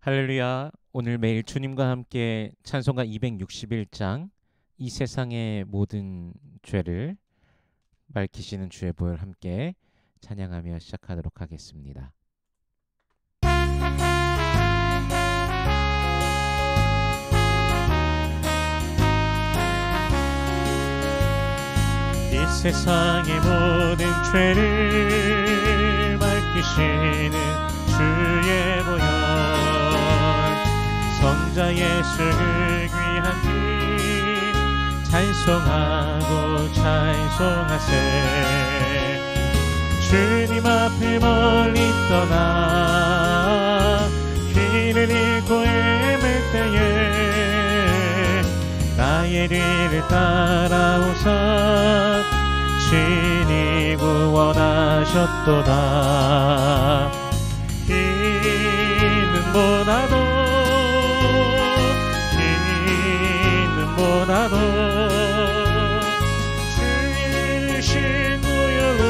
할렐루야. 오늘 매일 주님과 함께 찬송가 261장 이 세상의 모든 죄를 밝히시는 주의 보혈 함께 찬양하며 시작하도록 하겠습니다. 이 세상의 모든 죄를 밝히시는 주의 보혈, 성자 예수를 귀한 피 찬송하고 찬송하세. 주님 앞을 멀리 떠나 길을 잃고 헤맬 때에 나의 뒤를 따라오사 친히 구원하셨도다. 보다도 주이신 구열로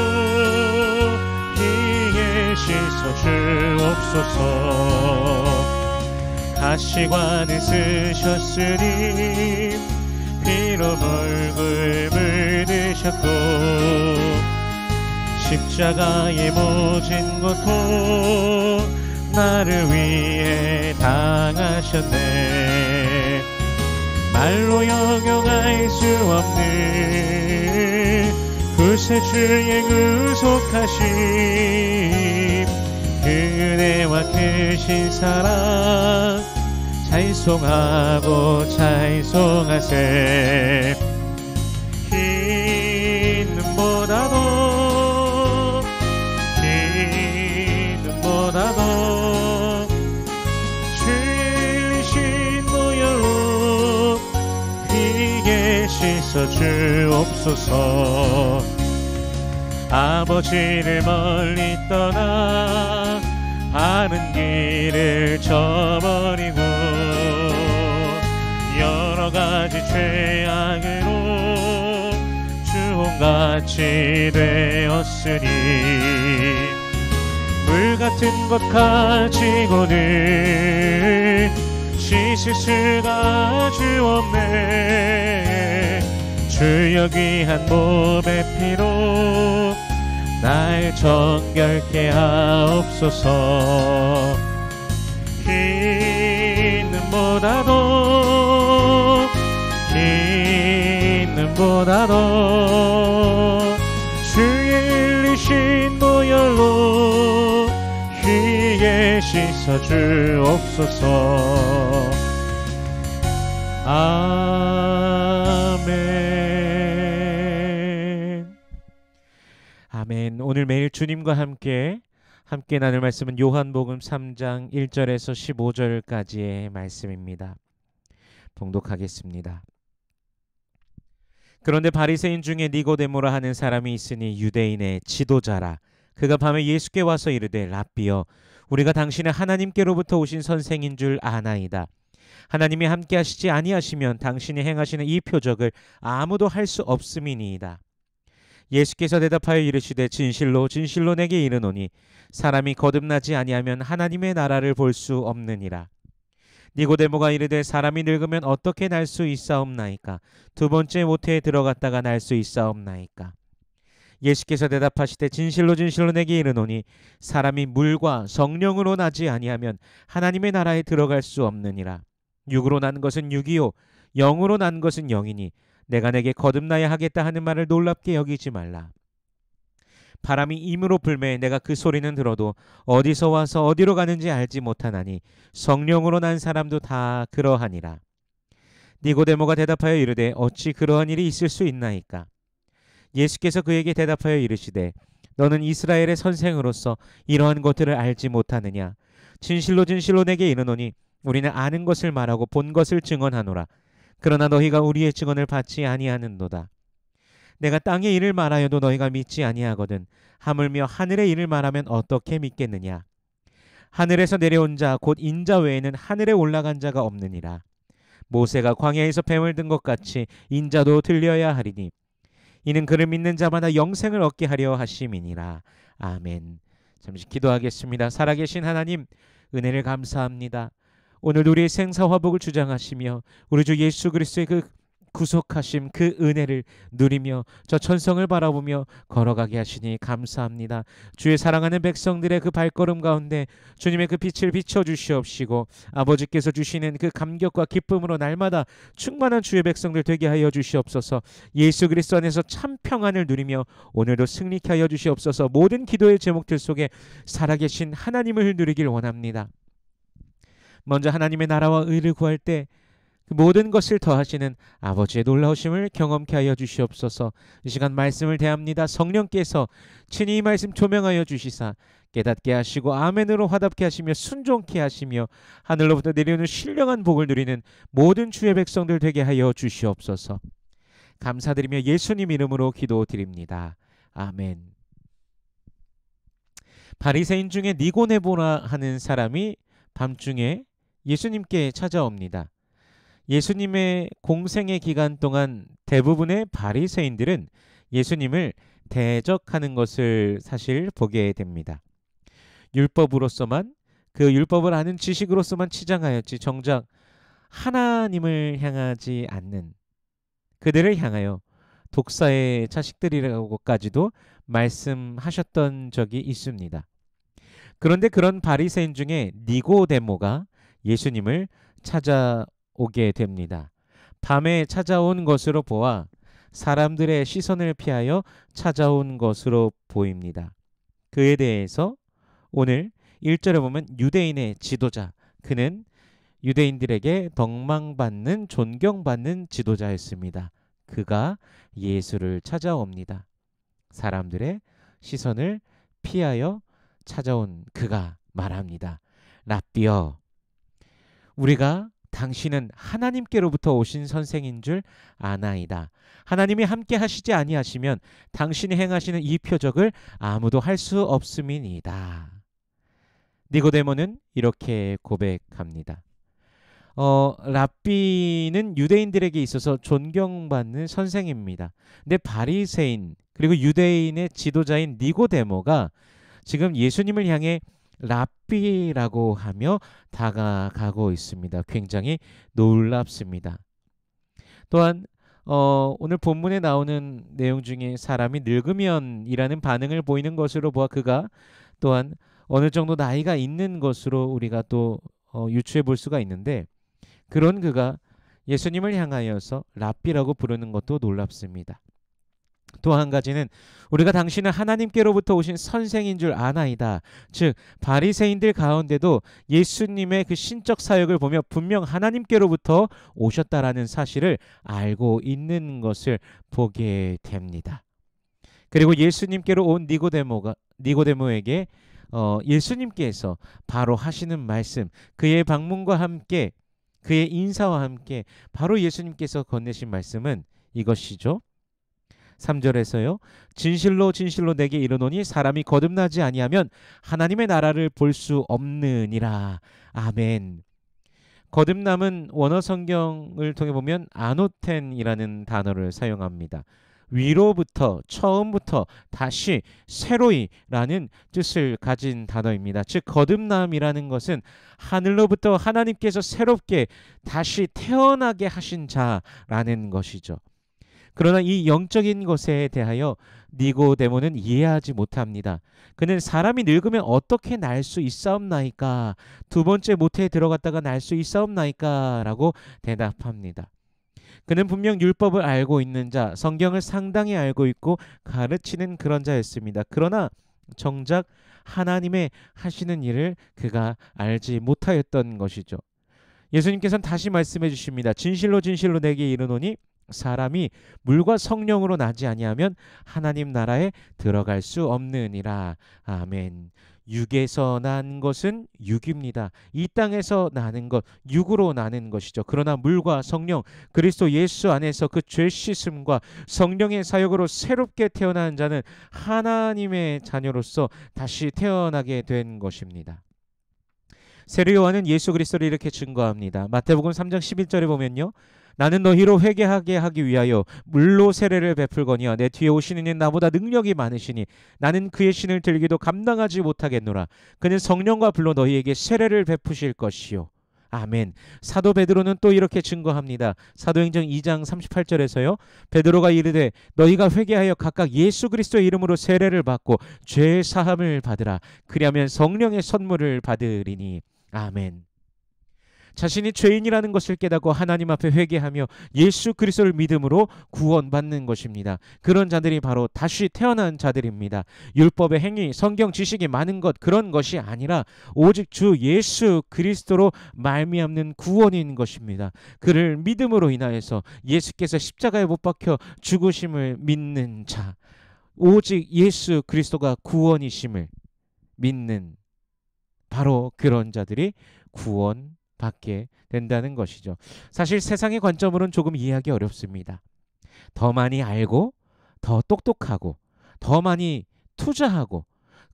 피에 씻어 주옵소서. 가시관을 쓰셨으니 피로 얼굴 물드셨고 십자가의 모진 고통 나를 위해 당하셨네. 말로 영영할 수 없는 구세주의 구속하심, 그 은혜와 크신 사랑 찬송하고 찬송하세. 흰 눈보다도 주이신 보혈로 피에 씻어 주옵소서. 아버지를 멀리 떠나 바른 길을 저버리고 여러가지 죄악으로 주홍같이 되었으니 물같은 것 가지고는 씻을 수가 주옵네. 주여 귀한 몸의 피로 날 정결케 하옵소서. 흰 눈보다도 주의 흘리신 보혈로 피에 씻어 주옵소서. 아멘. 아멘. 오늘 매일 주님과 함께 나눌 말씀은 요한복음 3장 1절에서 15절까지의 말씀입니다. 봉독하겠습니다. 그런데 바리새인 중에 니고데모라 하는 사람이 있으니 유대인의 지도자라. 그가 밤에 예수께 와서 이르되 랍비여, 우리가 당신의 하나님께로부터 오신 선생인 줄 아나이다. 하나님이 함께 하시지 아니하시면 당신이 행하시는 이 표적을 아무도 할 수 없음이니이다. 예수께서 대답하여 이르시되 진실로 진실로 내게 이르노니 사람이 거듭나지 아니하면 하나님의 나라를 볼 수 없느니라. 니고데모가 이르되 사람이 늙으면 어떻게 날 수 있사옵나이까? 두 번째 모태에 들어갔다가 날 수 있사옵나이까? 예수께서 대답하시되 진실로 진실로 내게 이르노니 사람이 물과 성령으로 나지 아니하면 하나님의 나라에 들어갈 수 없느니라. 육으로 난 것은 육이요 영으로 난 것은 영이니 내가 내게 거듭나야 하겠다 하는 말을 놀랍게 여기지 말라. 바람이 임으로 불매 내가 그 소리는 들어도 어디서 와서 어디로 가는지 알지 못하나니 성령으로 난 사람도 다 그러하니라. 니고데모가 대답하여 이르되 어찌 그러한 일이 있을 수 있나이까? 예수께서 그에게 대답하여 이르시되 너는 이스라엘의 선생으로서 이러한 것들을 알지 못하느냐? 진실로 진실로 내게 이르노니 우리는 아는 것을 말하고 본 것을 증언하노라. 그러나 너희가 우리의 증언을 받지 아니하는도다. 내가 땅의 일을 말하여도 너희가 믿지 아니하거든 하물며 하늘의 일을 말하면 어떻게 믿겠느냐? 하늘에서 내려온 자 곧 인자 외에는 하늘에 올라간 자가 없느니라. 모세가 광야에서 뱀을 든 것 같이 인자도 들려야 하리니 이는 그를 믿는 자마다 영생을 얻게 하려 하심이니라. 아멘. 잠시 기도하겠습니다. 살아계신 하나님, 은혜를 감사합니다. 오늘도 우리의 생사화복을 주장하시며 우리 주 예수 그리스도의 그 구속하심 그 은혜를 누리며 저 천성을 바라보며 걸어가게 하시니 감사합니다. 주의 사랑하는 백성들의 그 발걸음 가운데 주님의 그 빛을 비춰 주시옵시고 아버지께서 주시는 그 감격과 기쁨으로 날마다 충만한 주의 백성들 되게 하여 주시옵소서. 예수 그리스도 안에서 참 평안을 누리며 오늘도 승리케 하여 주시옵소서. 모든 기도의 제목들 속에 살아계신 하나님을 누리길 원합니다. 먼저 하나님의 나라와 의를 구할 때 그 모든 것을 더하시는 아버지의 놀라우심을 경험케 하여 주시옵소서. 이 시간 말씀을 대합니다. 성령께서 친히 이 말씀 조명하여 주시사 깨닫게 하시고 아멘으로 화답케 하시며 순종케 하시며 하늘로부터 내려오는 신령한 복을 누리는 모든 주의 백성들 되게 하여 주시옵소서. 감사드리며 예수님 이름으로 기도드립니다. 아멘. 바리새인 중에 니고데모라 하는 사람이 밤중에 예수님께 찾아옵니다. 예수님의 공생의 기간 동안 대부분의 바리새인들은 예수님을 대적하는 것을 사실 보게 됩니다. 율법으로서만 그 율법을 아는 지식으로서만 치장하였지 정작 하나님을 향하지 않는 그들을 향하여 독사의 자식들이라고까지도 말씀하셨던 적이 있습니다. 그런데 그런 바리새인 중에 니고데모가 예수님을 찾아오게 됩니다. 밤에 찾아온 것으로 보아 사람들의 시선을 피하여 찾아온 것으로 보입니다. 그에 대해서 오늘 1절에 보면 유대인의 지도자, 그는 유대인들에게 덕망받는 존경받는 지도자였습니다. 그가 예수를 찾아옵니다. 사람들의 시선을 피하여 찾아온 그가 말합니다. 랍비여, 우리가 당신은 하나님께로부터 오신 선생인 줄 아나이다. 하나님이 함께 하시지 아니하시면 당신이 행하시는 이 표적을 아무도 할 수 없음이니이다. 니고데모는 이렇게 고백합니다. 랍비는 유대인들에게 있어서 존경받는 선생입니다. 근데 바리새인 그리고 유대인의 지도자인 니고데모가 지금 예수님을 향해 랍비라고 하며 다가가고 있습니다. 굉장히 놀랍습니다. 또한 오늘 본문에 나오는 내용 중에 사람이 늙으면이라는 반응을 보이는 것으로 보아 그가 또한 어느 정도 나이가 있는 것으로 우리가 또 유추해 볼 수가 있는데 그런 그가 예수님을 향하여서 랍비라고 부르는 것도 놀랍습니다. 또 한 가지는 우리가 당신은 하나님께로부터 오신 선생인 줄 아나이다. 즉 바리새인들 가운데도 예수님의 그 신적 사역을 보며 분명 하나님께로부터 오셨다라는 사실을 알고 있는 것을 보게 됩니다. 그리고 예수님께로 온 니고데모에게 예수님께서 바로 하시는 말씀, 그의 방문과 함께 그의 인사와 함께 바로 예수님께서 건네신 말씀은 이것이죠. 3절에서요. 진실로 진실로 내게 이르노니 사람이 거듭나지 아니하면 하나님의 나라를 볼 수 없느니라. 아멘. 거듭남은 원어 성경을 통해 보면 아노텐이라는 단어를 사용합니다. 위로부터 처음부터 다시 새로이라는 뜻을 가진 단어입니다. 즉 거듭남이라는 것은 하늘로부터 하나님께서 새롭게 다시 태어나게 하신 자라는 것이죠. 그러나 이 영적인 것에 대하여 니고데모는 이해하지 못합니다. 그는 사람이 늙으면 어떻게 날 수 있사옵나이까? 두 번째 모태에 들어갔다가 날 수 있사옵나이까? 라고 대답합니다. 그는 분명 율법을 알고 있는 자, 성경을 상당히 알고 있고 가르치는 그런 자였습니다. 그러나 정작 하나님의 하시는 일을 그가 알지 못하였던 것이죠. 예수님께서는 다시 말씀해 주십니다. 진실로 진실로 내게 이르노니 사람이 물과 성령으로 나지 아니하면 하나님 나라에 들어갈 수 없느니라. 아멘. 육에서 난 것은 육입니다. 이 땅에서 나는 것 육으로 나는 것이죠. 그러나 물과 성령 그리스도 예수 안에서 그 죄 씻음과 성령의 사역으로 새롭게 태어난 자는 하나님의 자녀로서 다시 태어나게 된 것입니다. 세례 요한은 예수 그리스도를 이렇게 증거합니다. 마태복음 3장 11절에 보면요. 나는 너희로 회개하게 하기 위하여 물로 세례를 베풀거니와 내 뒤에 오시는 이는 나보다 능력이 많으시니 나는 그의 신을 들기도 감당하지 못하겠노라. 그는 성령과 불로 너희에게 세례를 베푸실 것이요. 아멘. 사도 베드로는 또 이렇게 증거합니다. 사도행전 2장 38절에서요. 베드로가 이르되 너희가 회개하여 각각 예수 그리스도의 이름으로 세례를 받고 죄 사함을 받으라. 그리하면 성령의 선물을 받으리니. 아멘. 자신이 죄인이라는 것을 깨닫고 하나님 앞에 회개하며 예수 그리스도를 믿음으로 구원받는 것입니다. 그런 자들이 바로 다시 태어난 자들입니다. 율법의 행위, 성경 지식이 많은 것 그런 것이 아니라 오직 주 예수 그리스도로 말미암는 구원인 것입니다. 그를 믿음으로 인하여서 예수께서 십자가에 못 박혀 죽으심을 믿는 자, 오직 예수 그리스도가 구원이심을 믿는 바로 그런 자들이 구원 받게 된다는 것이죠. 사실 세상의 관점으로는 조금 이해하기 어렵습니다. 더 많이 알고 더 똑똑하고 더 많이 투자하고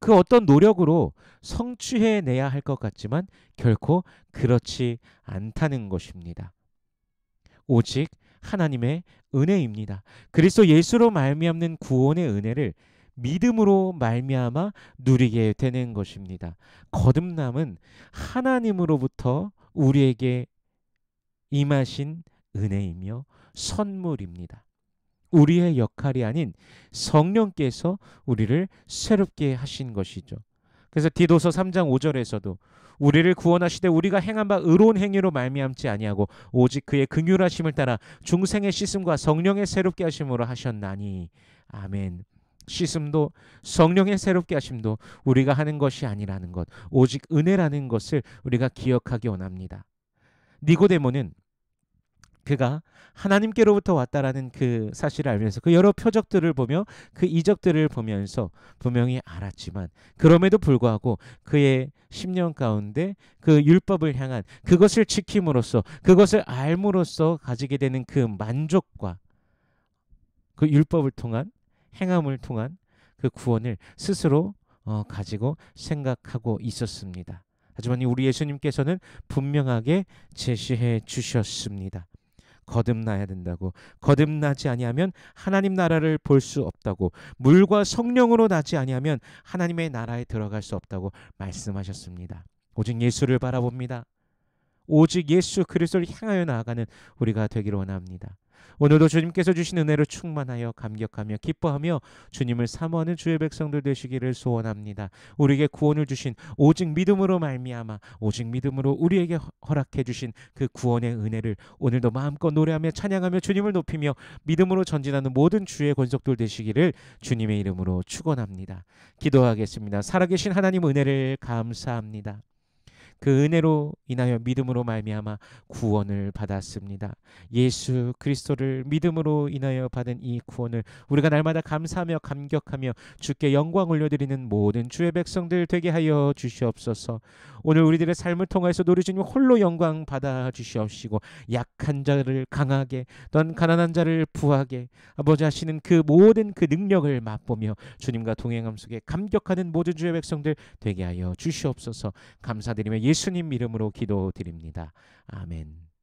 그 어떤 노력으로 성취해내야 할 것 같지만 결코 그렇지 않다는 것입니다. 오직 하나님의 은혜입니다. 그리스도 예수로 말미암는 구원의 은혜를 믿음으로 말미암아 누리게 되는 것입니다. 거듭남은 하나님으로부터 우리에게 임하신 은혜이며 선물입니다. 우리의 역할이 아닌 성령께서 우리를 새롭게 하신 것이죠. 그래서 디도서 3장 5절에서도 우리를 구원하시되 우리가 행한 바 의로운 행위로 말미암지 아니하고 오직 그의 긍휼하심을 따라 중생의 씻음과 성령의 새롭게 하심으로 하셨나니. 아멘. 씻음도 성령의 새롭게 하심도 우리가 하는 것이 아니라는 것, 오직 은혜라는 것을 우리가 기억하기 원합니다. 니고데모는 그가 하나님께로부터 왔다라는 그 사실을 알면서 그 여러 표적들을 보며 그 이적들을 보면서 분명히 알았지만 그럼에도 불구하고 그의 심령 가운데 그 율법을 향한 그것을 지킴으로써 그것을 알므로써 가지게 되는 그 만족과 그 율법을 통한 행함을 통한 그 구원을 스스로 가지고 생각하고 있었습니다. 하지만 우리 예수님께서는 분명하게 제시해 주셨습니다. 거듭나야 된다고. 거듭나지 아니하면 하나님 나라를 볼 수 없다고. 물과 성령으로 나지 아니하면 하나님의 나라에 들어갈 수 없다고 말씀하셨습니다. 오직 예수를 바라봅니다. 오직 예수 그리스도를 향하여 나아가는 우리가 되기를 원합니다. 오늘도 주님께서 주신 은혜로 충만하여 감격하며 기뻐하며 주님을 사모하는 주의 백성들 되시기를 소원합니다. 우리에게 구원을 주신 오직 믿음으로 말미암아 오직 믿음으로 우리에게 허락해 주신 그 구원의 은혜를 오늘도 마음껏 노래하며 찬양하며 주님을 높이며 믿음으로 전진하는 모든 주의 권속들 되시기를 주님의 이름으로 축원합니다. 기도하겠습니다. 살아계신 하나님 은혜를 감사합니다. 그 은혜로 인하여 믿음으로 말미암아 구원을 받았습니다. 예수 그리스도를 믿음으로 인하여 받은 이 구원을 우리가 날마다 감사하며 감격하며 주께 영광 올려드리는 모든 주의 백성들 되게 하여 주시옵소서. 오늘 우리들의 삶을 통해서 우리 주님 홀로 영광 받아 주시옵시고 약한 자를 강하게 또한 가난한 자를 부하게 아버지 하시는 그 모든 그 능력을 맛보며 주님과 동행함 속에 감격하는 모든 주의 백성들 되게 하여 주시옵소서. 감사드리며 예수님 이름으로 기도드립니다. 아멘.